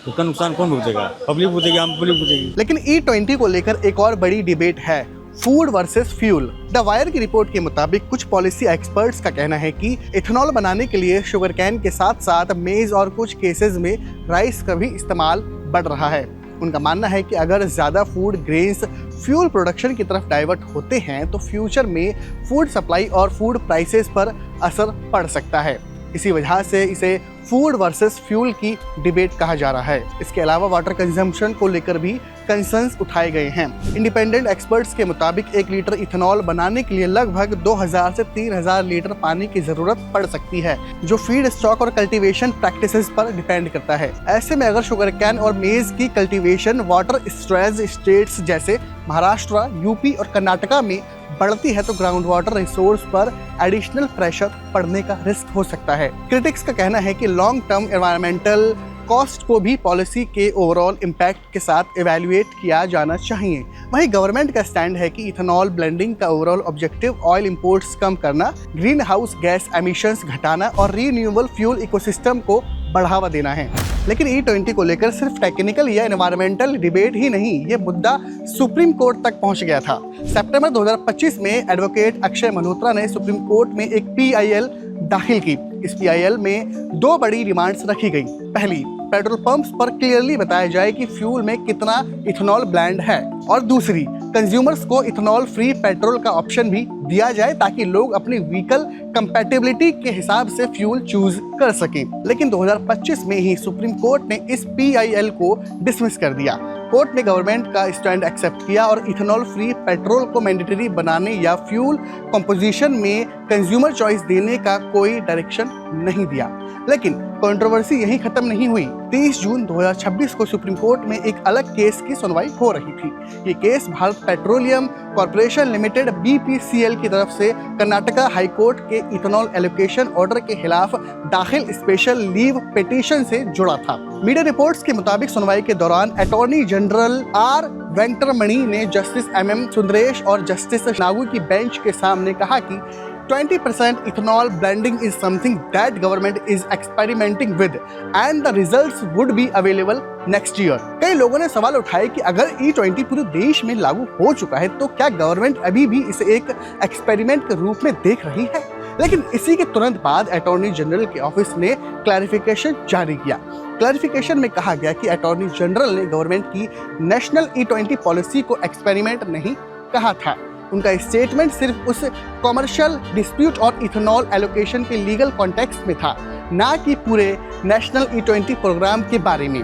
Speaker 6: उसका नुकसान कौन भुगतेगा? पब्लिक भुगतेगी, आम पब्लिक भुगतेगी।
Speaker 1: लेकिन E20 को लेकर एक और बड़ी डिबेट है, food versus fuel. The wire की रिपोर्ट के मुताबिक कुछ पॉलिसी एक्सपर्ट्स का कहना है कि इथेनॉल बनाने के लिए शुगर कैन के साथ साथ मेज और कुछ केसेस में राइस का भी इस्तेमाल बढ़ रहा है। उनका मानना है कि अगर ज़्यादा फूड ग्रेन्स फ्यूल प्रोडक्शन की तरफ डाइवर्ट होते हैं तो फ्यूचर में फूड सप्लाई और फूड प्राइसेस पर असर पड़ सकता है। इसी वजह से इसे फूड वर्सेस फ्यूल की डिबेट कहा जा रहा है। इसके अलावा वाटर कंजम्पशन को लेकर भी कंसर्न्स उठाए गए हैं। इंडिपेंडेंट एक्सपर्ट्स के मुताबिक 1 लीटर इथेनॉल बनाने के लिए लगभग 2000 से 3000 लीटर पानी की जरूरत पड़ सकती है, जो फीड स्टॉक और कल्टीवेशन प्रैक्टिसेस पर डिपेंड करता है। ऐसे में अगर शुगर कैन और मेज की कल्टीवेशन वाटर स्ट्रेस स्टेट्स जैसे महाराष्ट्र, यूपी और कर्नाटका में बढ़ती है तो ग्राउंड वाटर रिसोर्स पर एडिशनल प्रेशर पड़ने का रिस्क हो सकता है। क्रिटिक्स का कहना है कि लॉन्ग टर्म एनवायरमेंटल कॉस्ट को भी पॉलिसी के ओवरऑल इम्पैक्ट के साथ इवैल्यूएट किया जाना चाहिए। वहीं गवर्नमेंट का स्टैंड है कि इथेनॉल ब्लेंडिंग का ओवरऑल ऑब्जेक्टिव ऑयल इंपोर्ट्स कम करना, ग्रीन हाउस गैस एमिशंस घटाना और रीन्यूएबल फ्यूल इकोसिस्टम को बढ़ावा देना है। लेकिन E20 को लेकर सिर्फ टेक्निकल या एनवायरमेंटल डिबेट ही नहीं, ये मुद्दा सुप्रीम कोर्ट तक पहुंच गया था। सितंबर 2025 में एडवोकेट अक्षय मल्होत्रा ने सुप्रीम कोर्ट में एक PIL दाखिल की। इस PIL में 2 बड़ी डिमांड्स रखी गई। पहली, पेट्रोल पंप्स पर क्लियरली बताया जाए कि फ्यूल में कितना इथेनॉल ब्लेंड है, और दूसरी, कंज्यूमर्स को इथेनॉल फ्री पेट्रोल का ऑप्शन भी दिया जाए ताकि लोग अपनी व्हीकल कंपैटिबिलिटी के हिसाब से फ्यूल चूज कर सकें। लेकिन 2025 में ही सुप्रीम कोर्ट ने इस PIL को डिसमिस कर दिया। कोर्ट ने गवर्नमेंट का स्टैंड एक्सेप्ट किया और इथेनॉल फ्री पेट्रोल को मैंडेटरी बनाने या फ्यूल कंपोजिशन में कंज्यूमर चॉइस देने का कोई डायरेक्शन नहीं दिया। लेकिन कंट्रोवर्सी यहीं खत्म नहीं हुई। 30 जून 2026 को सुप्रीम कोर्ट में एक अलग केस की सुनवाई हो रही थी। ये case Bharat petroleum corporation limited BPCL की तरफ से कर्नाटका हाई कोर्ट के इथेनॉल एलोकेशन ऑर्डर के खिलाफ दाखिल स्पेशल लीव पिटीशन से जुड़ा था। मीडिया रिपोर्ट्स के मुताबिक सुनवाई के दौरान अटॉर्नी जनरल R वेंकटरमणि ने जस्टिस MM सुंदरेश और जस्टिस नागू की बेंच के सामने कहा कि 20% ethanol blending is something that government is experimenting with and the results would be available next year। कई लोगों ने सवाल उठाए कि अगर E20 पूरे देश में लागू हो चुका है तो क्या गवर्नमेंट अभी भी इसे एक एक्सपेरिमेंट के रूप में देख रही है। लेकिन इसी के तुरंत बाद अटॉर्नी जनरल के ऑफिस ने क्लैरिफिकेशन जारी किया। क्लैरिफिकेशन में कहा गया कि अटॉर्नी जनरल ने गवर्नमेंट की नेशनल E20 पॉलिसी को एक्सपेरिमेंट नहीं कहा था। उनका स्टेटमेंट सिर्फ उस कॉमर्शियल डिस्प्यूट और इथेनॉल एलोकेशन के लीगल कॉन्टेक्स्ट में था, ना कि पूरे नेशनल E20 प्रोग्राम के बारे में।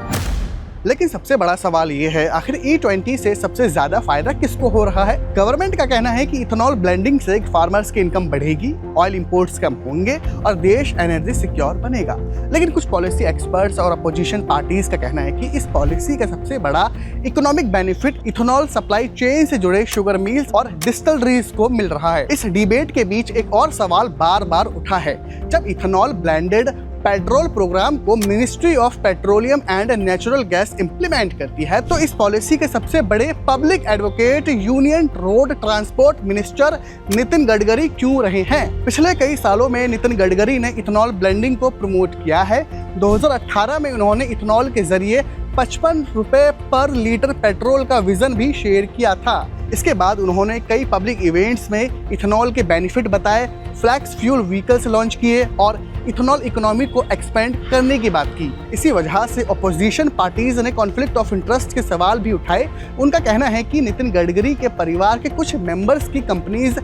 Speaker 1: लेकिन सबसे बड़ा सवाल ये है, आखिर E20 से सबसे ज्यादा फायदा किसको हो रहा है। गवर्नमेंट का कहना है कि इथेनॉल ब्लेंडिंग से फार्मर्स की इनकम बढ़ेगी, ऑयल इंपोर्ट्स कम होंगे और देश एनर्जी सिक्योर बनेगा। लेकिन कुछ पॉलिसी एक्सपर्ट्स और अपोजिशन पार्टीज का कहना है कि इस पॉलिसी का सबसे बड़ा economic benefit ethanol supply chain से जुड़े शुगर मिल्स और डिस्टिलरीज को मिल रहा है। इस डिबेट के बीच एक और सवाल बार बार उठा है, जब इथेनॉल ब्लेंडेड पेट्रोल प्रोग्राम को ministry of petroleum and natural gas implement करती है। तो इस पॉलिसी के सबसे बड़े public advocate union road transport minister Nitin Gadkari क्यों रहे हैं? पिछले कई सालों में नितिन गडकरी ने इथेनॉल ब्लेंडिंग को प्रमोट किया है। 2018 में उन्होंने इथेनॉल के जरिए 55 रुपए पर लीटर पेट्रोल का विजन भी शेयर किया था। इसके बाद उन्होंने कई पब्लिक इवेंट्स में इथेनॉल के बेनिफिट बताए, फ्लैक्स फ्यूल व्हीकल्स लॉन्च किए और इथेनॉल इकोनॉमी को एक्सपेंड करने की बात की। इसी वजह से अपोजिशन पार्टीज ने कॉन्फ्लिक्ट ऑफ इंटरेस्ट के सवाल भी उठाए। उनका कहना है कि नितिन गडकरी के परिवार के कुछ मेंबर्स की कंपनीज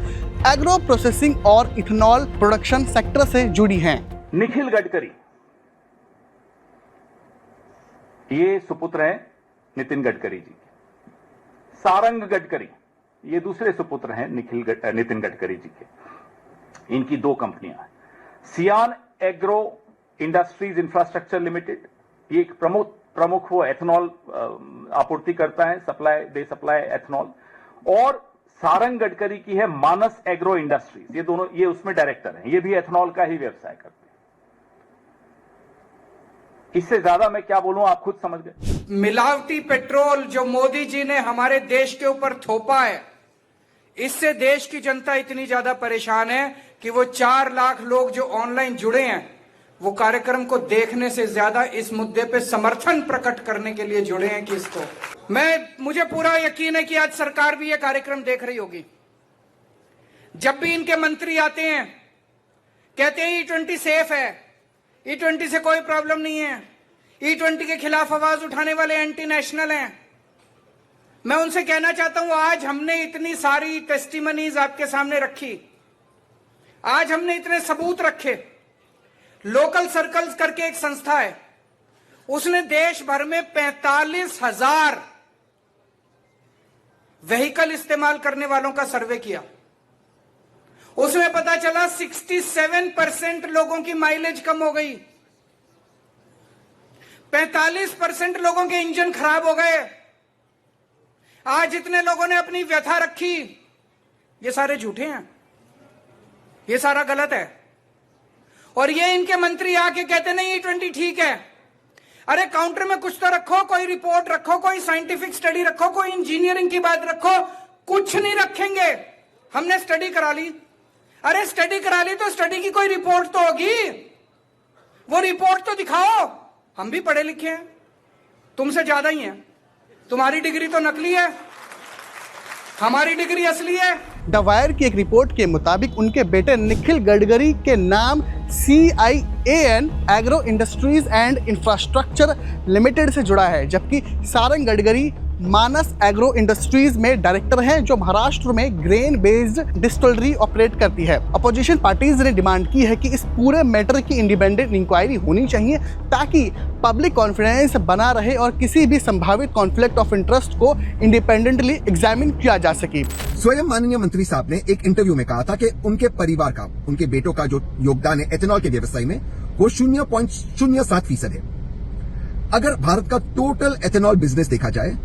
Speaker 1: एग्रो प्रोसेसिंग और इथेनॉल प्रोडक्शन सेक्टर से जुड़ी हैं।
Speaker 7: निखिल गडकरी ये सुपुत्र हैं नितिन गडकरी जी। सारंग गडकरी ये दूसरे सुपुत्र हैं नितिन गडकरी जी के। इनकी दो कंपनियां हैं। सियान एग्रो इंडस्ट्रीज इंफ्रास्ट्रक्चर लिमिटेड, ये एक प्रमुख वो एथेनॉल आपूर्ति करता है, सप्लाई एथेनॉल। और सारंग गडकरी की है मानस एग्रो इंडस्ट्रीज, ये दोनों ये उसमें डायरेक्टर हैं, ये भी एथेनॉल का ही व्यवसाय करते हैं। इससे ज्यादा मैं क्या बोलूं, आप खुद समझ गए।
Speaker 8: मिलावटी पेट्रोल जो मोदी जी ने हमारे देश के ऊपर थोपा है, इससे देश की जनता इतनी ज्यादा परेशान है कि वो 4 लाख लोग जो ऑनलाइन जुड़े हैं, वो कार्यक्रम को देखने से ज्यादा इस मुद्दे पे समर्थन प्रकट करने के लिए जुड़े हैं। कि इसको मुझे पूरा यकीन है कि आज सरकार भी ये कार्यक्रम देख रही होगी। जब भी इनके मंत्री आते हैं, कहते हैं E20 सेफ है, E20 से कोई प्रॉब्लम नहीं है, E20 के खिलाफ आवाज उठाने वाले एंटी नेशनल हैं। मैं उनसे कहना चाहता हूं, आज हमने इतनी सारी टेस्टिमनीज आपके सामने रखी, आज हमने इतने सबूत रखे। लोकल सर्कल्स करके एक संस्था है, उसने देश भर में 45,000 व्हीकल इस्तेमाल करने वालों का सर्वे किया। उसमें पता चला 67% लोगों की माइलेज कम हो गई, 45% लोगों के इंजन खराब हो गए। आज जितने लोगों ने अपनी व्यथा रखी, ये सारे झूठे हैं, ये सारा गलत है। और ये इनके मंत्री आके कहते नहीं E20 ठीक है। अरे काउंटर में कुछ तो रखो, कोई रिपोर्ट रखो, कोई साइंटिफिक स्टडी रखो, कोई इंजीनियरिंग की बात रखो। कुछ नहीं रखेंगे। हमने स्टडी करा ली। अरे स्टडी करा ली तो स्टडी की कोई रिपोर्ट तो होगी, वो रिपोर्ट तो दिखाओ। हम भी पढ़े लिखे हैं, तुमसे ज्यादा ही हैं। तुम्हारी डिग्री तो नकली है, हमारी डिग्री असली है।
Speaker 1: द वायर की एक रिपोर्ट के मुताबिक उनके बेटे निखिल गडकरी के नाम CIAN agro industries and infrastructure limited से जुड़ा है, जबकि सारंग गडकरी मानस एग्रो इंडस्ट्रीज में डायरेक्टर हैं, जो महाराष्ट्र में ग्रेन बेस्ड डिस्टिलरी ऑपरेट करती है। अपोजिशन पार्टीज ने डिमांड की है कि इस पूरे मैटर की इंडिपेंडेंट इंक्वायरी होनी चाहिए, ताकि पब्लिक कॉन्फिडेंस बना रहे और किसी भी संभावित कॉन्फ्लिक्ट ऑफ इंटरेस्ट को इंडिपेंडेंटली एग्जामिन किया जा सके।
Speaker 9: स्वयं माननीय मंत्री साहब ने एक इंटरव्यू में कहा था कि उनके परिवार का, उनके बेटों का जो योगदान है एथेनॉल के व्यवसाय में, वो 0.07% है। अगर भारत का टोटल एथेनॉल बिजनेस देखा जाए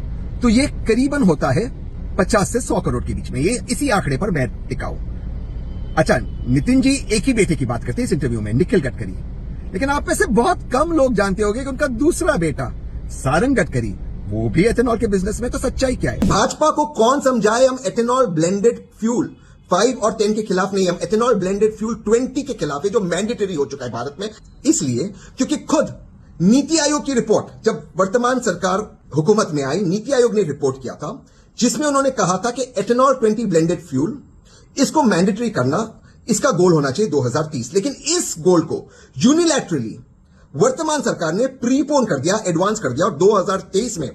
Speaker 9: तो ये करीबन होता है 50 से 100 करोड़ के बीच में। ये इसी आंकड़े पर मैं टिका हूं। अच्छा, नितिन जी एक ही बेटे की बात करते हैं इस इंटरव्यू में, निखिल गडकरी, लेकिन आप में से बहुत कम लोग जानते होंगे कि उनका दूसरा बेटा सारंग गडकरी, वो भी एथेनॉल के बिजनेस में। तो सच्चाई क्या है? भाजपा को कौन समझाए हम एथेनॉल ब्लेंडेड फ्यूल 5 और 10 के खिलाफ नहीं, हम एथेनॉल ब्लेंडेड फ्यूल 20 के खिलाफ है, जो मैंडेटरी हो चुका है भारत में। इसलिए क्योंकि खुद नीति आयोग की रिपोर्ट, जब वर्तमान सरकार हुकूमत में आई, नीति आयोग ने रिपोर्ट किया था, जिसमें उन्होंने कहा था कि एथेनॉल 20 ब्लेंडेड फ्यूल, इसको मैंडेटरी करना, इसका गोल होना चाहिए 2030। लेकिन इस गोल को यूनिलैटरली वर्तमान सरकार ने प्रीपोन कर दिया, एडवांस कर दिया, और 2023 में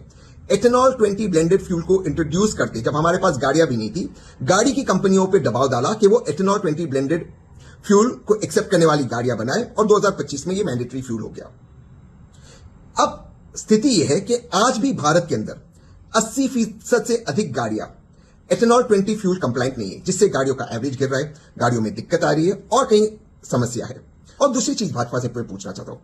Speaker 9: एथेनॉल 20 ब्लेंडेड फ्यूल को इंट्रोड्यूस करते, जब हमारे पास गाड़ियां भी नहीं थी, गाड़ी की कंपनियों पर दबाव डाला कि वो एथेनॉल 20 ब्लेंडेड फ्यूल को एक्सेप्ट करने वाली गाड़ियां बनाए, और 2025 में ये मैंडेटरी फ्यूल हो गया। अब स्थिति यह है कि आज भी भारत के अंदर 80% से अधिक गाड़ियां एथेनॉल 20 फ्यूल कंप्लाइंट नहीं है, जिससे गाड़ियों का एवरेज गिर रहा है, गाड़ियों में दिक्कत आ रही है और कहीं समस्या है। और दूसरी चीज भाजपा से मैं पूछना चाहता हूं,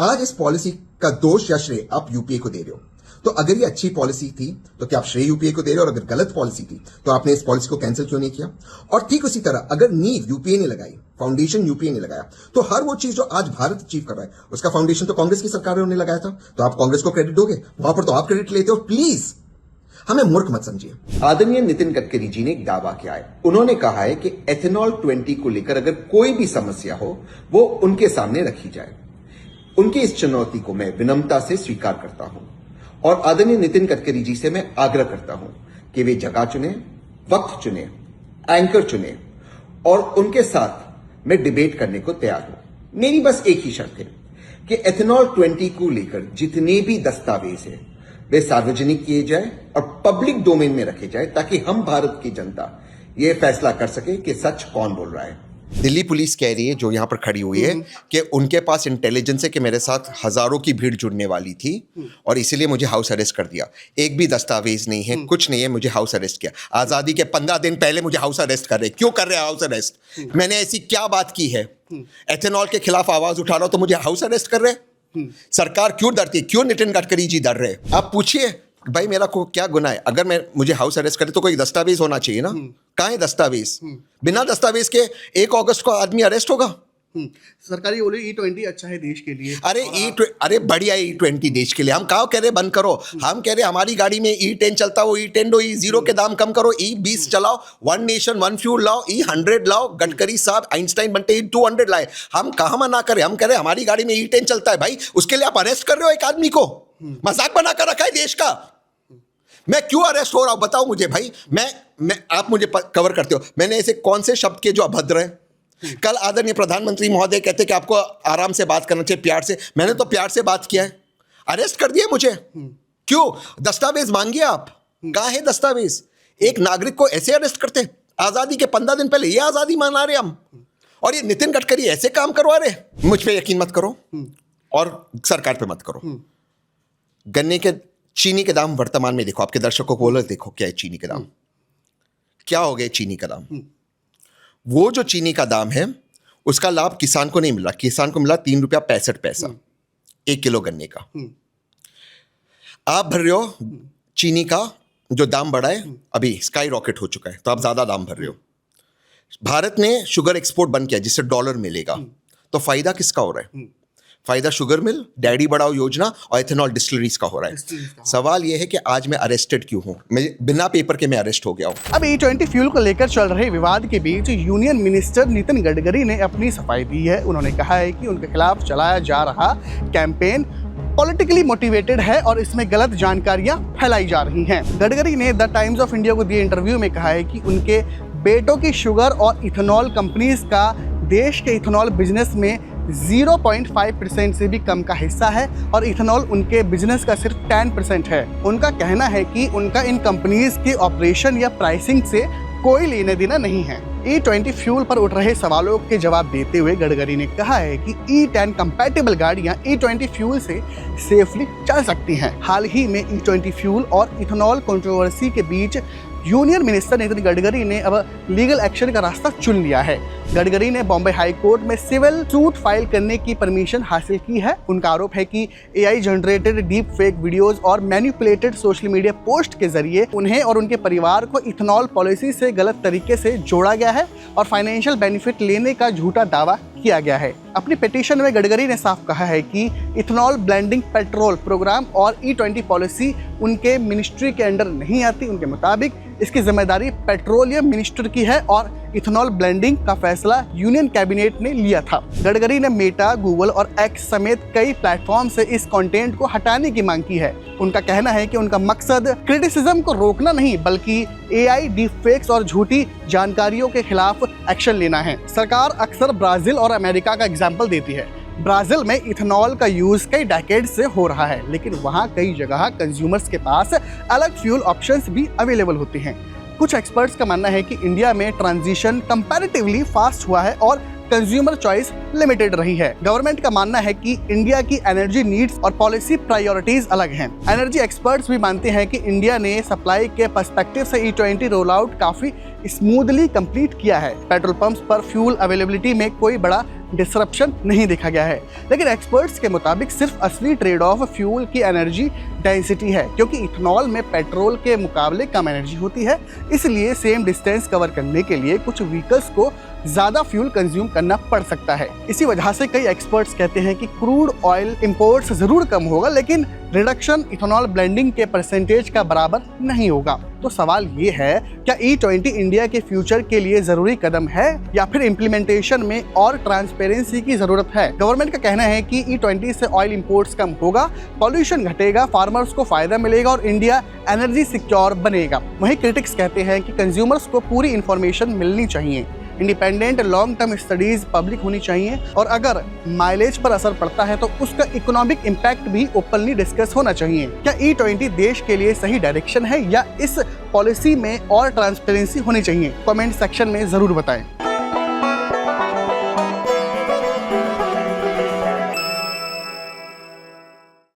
Speaker 9: आज इस पॉलिसी का दोष या श्रेय आप यूपीए को दे रहे हो। तो अगर ये अच्छी पॉलिसी थी तो क्या आप श्रेय यूपीए को दे रहे हो, और अगर गलत पॉलिसी थी तो आपने इस पॉलिसी को कैंसिल क्यों नहीं किया? और ठीक उसी तरह अगर नींव यूपीए ने लगाई फाउंडेशन यूपीए ने लगाया। तो हर वो चीज जो आज भारत अचीव कर रहा है उसका फाउंडेशन तो कांग्रेस की सरकारों ने लगाया था। तो आप कांग्रेस को क्रेडिट दोगे? वहां पर तो आप क्रेडिट लेते हो। प्लीज हमें मूर्ख मत समझिए। आदरणीय नितिन गडकरी जी ने एक दावा किया है। उन्होंने कहा है कि एथेनॉल 20 को लेकर अगर कोई भी समस्या हो वो उनके सामने रखी जाए। उनकी इस चुनौती को मैं विनम्रता से स्वीकार करता हूं और आदरणीय नितिन गडकरी जी से मैं आग्रह करता हूं कि वे जगह चुने, वक्त चुने, एंकर चुने और उनके साथ मैं डिबेट करने को तैयार हूं। मेरी बस एक ही शर्त है कि एथेनॉल 20 को लेकर जितने भी दस्तावेज है वे सार्वजनिक किए जाए और पब्लिक डोमेन में रखे जाए ताकि हम भारत की जनता यह फैसला कर सके कि सच कौन बोल रहा है। दिल्ली पुलिस कह रही है, जो यहां पर खड़ी हुई है, कि उनके पास इंटेलिजेंस है कि मेरे साथ हजारों की भीड़ जुड़ने वाली थी और इसीलिए मुझे हाउस अरेस्ट कर दिया। एक भी दस्तावेज नहीं है, कुछ नहीं है, मुझे हाउस अरेस्ट किया। आजादी के 15 दिन पहले मुझे हाउस अरेस्ट कर रहे। क्यों कर रहे हैं हाउस अरेस्ट? मैंने ऐसी क्या बात की है? एथेनॉल के खिलाफ आवाज उठा रहा हूं तो मुझे हाउस अरेस्ट कर रहे? सरकार क्यों डरती है? क्यों नितिन गडकरी जी डर रहे? आप पूछिए भाई मेरा को क्या गुनाह है? अगर मुझे हाउस अरेस्ट करे तो कोई दस्तावेज होना चाहिए ना। कहाँ है दस्तावेज? बिना दस्तावेज के 1 अगस्त को आदमी अरेस्ट होगा?
Speaker 1: सरकारी बोली E20 अच्छा है देश के लिए।
Speaker 9: अरे बढ़िया E20 देश के लिए। हम कहाँ कह रहे बंद करो? हम कह रहे हमारी गाड़ी में E10 चलता हो, E10 दो, E0 के दाम कम करो, E20 चलाओ, 1 नेशन 1 फ्यूल लाओ, E100 लाओ। गडकरी साहब आइंस्टाइन बनते E200 लाए। हम कहाँ मना करें? हम कह रहे हमारी गाड़ी में E10 चलता है भाई, उसके लिए आप अरेस्ट कर रहे हो एक आदमी को? मजाक बना कर रखा है देश का। मैं क्यों अरेस्ट हो रहा हूं बताओ मुझे भाई। मैं आप मुझे कवर करते हो। मैंने ऐसे कौन से शब्द के जो अभद्र हैं? कल आदरणीय प्रधानमंत्री महोदय कहते कि आपको आराम से बात करना चाहिए, प्यार से। मैंने तो प्यार से बात किया है, अरेस्ट कर दिया मुझे। क्यों? दस्तावेज मांगिए आप। कहां है दस्तावेज? एक नागरिक को ऐसे अरेस्ट करते? आजादी के 15 दिन पहले ये आजादी मना रहे हम, और ये नितिन गडकरी ऐसे काम करवा रहे। मुझ पे यकीन मत करो और सरकार पे मत करो। गन्ने के चीनी के दाम वर्तमान में देखो, आपके दर्शकों को बोलो देखो क्या है चीनी के दाम, क्या हो गए चीनी का दाम। वो जो चीनी का दाम है उसका लाभ किसान को नहीं मिला। किसान को मिला 3 रुपया 65 पैसा 1 किलो गन्ने का। आप भर रहे हो चीनी का जो दाम बढ़ा है, अभी स्काई रॉकेट हो चुका है, तो आप ज्यादा दाम भर रहे हो। भारत ने शुगर एक्सपोर्ट बंद किया जिससे डॉलर मिलेगा, तो फायदा किसका हो रहा है? फायदा शुगर मिल, डैडी बढ़ाओ योजना और एथेनॉल डिस्टिलरीज का हो रहा है। सवाल यह है कि आज मैं अरेस्टेड क्यों हूं? मैं बिना पेपर के मैं अरेस्ट हो गया हूं।
Speaker 1: अब E20 फ्यूल को लेकर चल रहे विवाद के बीच यूनियन मिनिस्टर नितिन गडकरी ने अपनी सफाई दी है। उन्होंने कहा है कि उनके खिलाफ चलाया जा रहा कैंपेन पॉलिटिकली मोटिवेटेड है और इसमें गलत जानकारियां फैलाई जा रही हैं। गडकरी ने द टाइम्स ऑफ इंडिया को दिए इंटरव्यू में कहा है कि उनके बेटों की शुगर और इथेनॉल कंपनीज का देश के इथेनॉल बिजनेस में 0.5% से भी कम का हिस्सा है और इथेनॉल उनके बिजनेस का सिर्फ 10% है। उनका कहना है कि उनका इन कंपनीज के ऑपरेशन या प्राइसिंग से कोई लेना देना नहीं है। E20 फ्यूल पर उठ रहे सवालों के जवाब देते हुए गडकरी ने कहा है कि E10 कंपैटिबल गाड़ियां E20 फ्यूल से सेफली चल सकती हैं। हाल ही में E20 फ्यूल और इथेनॉल कंट्रोवर्सी के बीच यूनियन मिनिस्टर नितिन गडकरी ने अब लीगल एक्शन का रास्ता चुन लिया है। गडकरी ने बॉम्बे हाई कोर्ट में सिविल सूट फाइल करने की परमिशन हासिल की है। उनका आरोप है कि AI generated deep fake videos और मैनिपुलेटेड सोशल मीडिया पोस्ट के जरिए उन्हें और उनके परिवार को इथेनॉल पॉलिसी से गलत तरीके से जोड़ा गया है और फाइनेंशियल बेनिफिट लेने का झूठा दावा किया गया है। अपनी पिटीशन में गडकरी ने साफ कहा है कि इथेनॉल ब्लेंडिंग पेट्रोल प्रोग्राम और E20 पॉलिसी उनके मिनिस्ट्री के अंडर नहीं आती। उनके मुताबिक इसकी जिम्मेदारी पेट्रोलियम मिनिस्टर की है और इथेनॉल ब्लेंडिंग का फैसला यूनियन कैबिनेट ने लिया था। गडकरी ने मेटा, गूगल और एक्स समेत कई प्लेटफॉर्म से इस कंटेंट को हटाने की मांग की है। उनका कहना है कि उनका मकसद क्रिटिसिज्म को रोकना नहीं बल्कि AI डीपफेक्स और झूठी जानकारियों के खिलाफ एक्शन लेना है। सरकार अक्सर ब्राजील और अमेरिका का एग्जाम्पल देती है। ब्राजील में इथेनॉल का यूज कई डेकेड से हो रहा है, लेकिन वहाँ कई जगह कंज्यूमर्स के पास अलग फ्यूल ऑप्शंस भी अवेलेबल होते हैं। कुछ एक्सपर्ट्स का मानना है कि इंडिया में ट्रांजिशन कंपैरेटिवली फास्ट हुआ है और कंज्यूमर चॉइस लिमिटेड रही है। गवर्नमेंट का मानना है कि इंडिया की एनर्जी नीड्स और पॉलिसी प्रायोरिटीज अलग हैं। एनर्जी एक्सपर्ट्स भी मानते हैं कि इंडिया ने सप्लाई के पर्सपेक्टिव से E20 रोल आउट काफी स्मूथली कंप्लीट किया है। पेट्रोल पंप्स पर फ्यूल अवेलेबिलिटी में कोई बड़ा डिसरप्शन नहीं देखा गया है, लेकिन एक्सपर्ट्स के मुताबिक सिर्फ असली ट्रेड ऑफ फ्यूल की एनर्जी डेंसिटी है, क्योंकि इथेनॉल में पेट्रोल के मुकाबले कम एनर्जी होती है, इसलिए सेम डिस्टेंस कवर करने के लिए कुछ व्हीकल्स को ज़्यादा फ्यूल कंज्यूम करना पड़ सकता है। इसी वजह से कई एक्सपर्ट्स कहते हैं कि क्रूड ऑयल इंपोर्ट्स ज़रूर कम होगा, लेकिन रिडक्शन इथेनॉल ब्लेंडिंग के परसेंटेज का बराबर नहीं होगा। तो सवाल ये है, क्या E20 इंडिया के फ्यूचर के लिए ज़रूरी कदम है या फिर इम्प्लीमेंटेशन में और ट्रांसपेरेंसी की ज़रूरत है? गवर्नमेंट का कहना है कि E20 से ऑयल इंपोर्ट्स कम होगा, पॉल्यूशन घटेगा, फार्मर्स को फायदा मिलेगा और इंडिया एनर्जी सिक्योर बनेगा। वहीं क्रिटिक्स कहते हैं कि कंज्यूमर्स को पूरी इंफॉर्मेशन मिलनी चाहिए, independent long term studies public होनी चाहिए, और अगर माइलेज पर असर पड़ता है तो उसका इकोनॉमिक इम्पैक्ट भी ओपनली डिस्कस होना चाहिए। क्या E20 देश के लिए सही डायरेक्शन है या इस पॉलिसी में और ट्रांसपेरेंसी होनी चाहिए? कमेंट सेक्शन में जरूर बताएं।